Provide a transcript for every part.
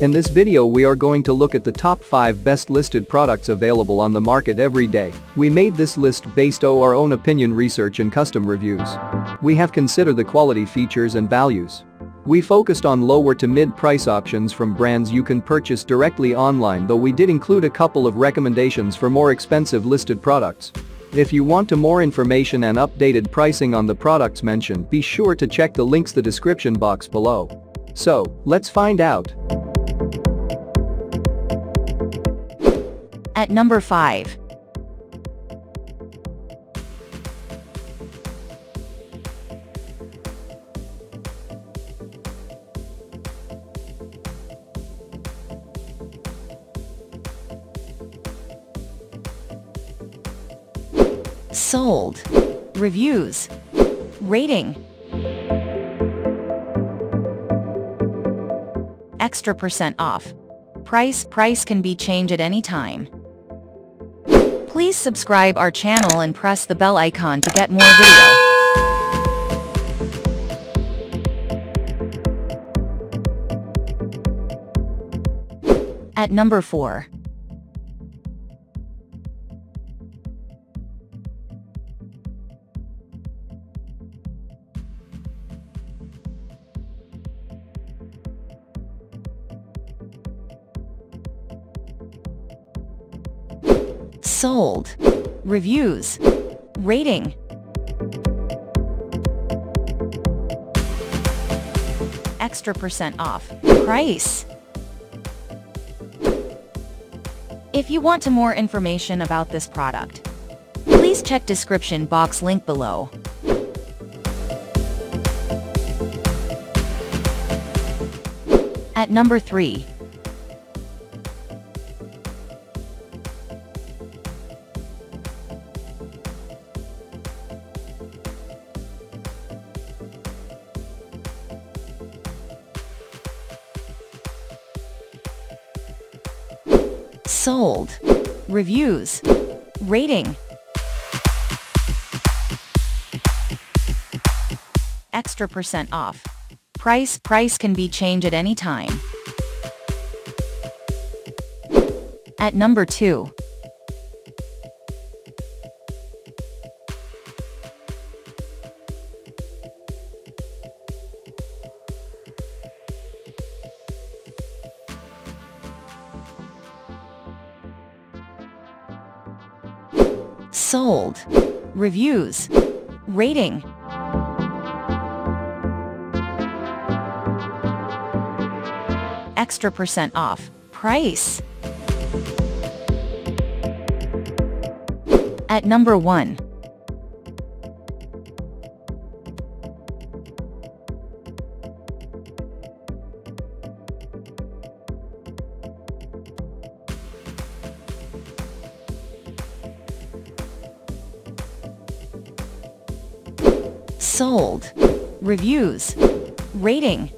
In this video we are going to look at the top 5 best listed products available on the market every day. We made this list based on our own opinion, research and custom reviews. We have considered the quality, features and values. We focused on lower to mid price options from brands you can purchase directly online, though we did include a couple of recommendations for more expensive listed products. If you want more information and updated pricing on the products mentioned, be sure to check the links in the description box below. So, let's find out. At number 5. Sold. Reviews. Rating. Extra % off. Price can be changed at any time. Please subscribe our channel and press the bell icon to get more video. At number 4. Sold. Reviews. Rating. Extra % off. Price. If you want more information about this product, please check description box link below. At number 3. Sold. Reviews. Rating. Extra % off. Price can be changed at any time. At number 2. Sold. Reviews. Rating. Extra % off. Price. At number 1. Sold. Reviews. Rating.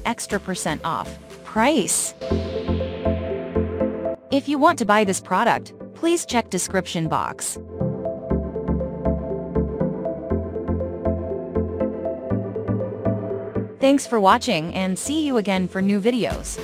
Extra % off. Price. If you want to buy this product, please check description box. Thanks for watching and see you again for new videos.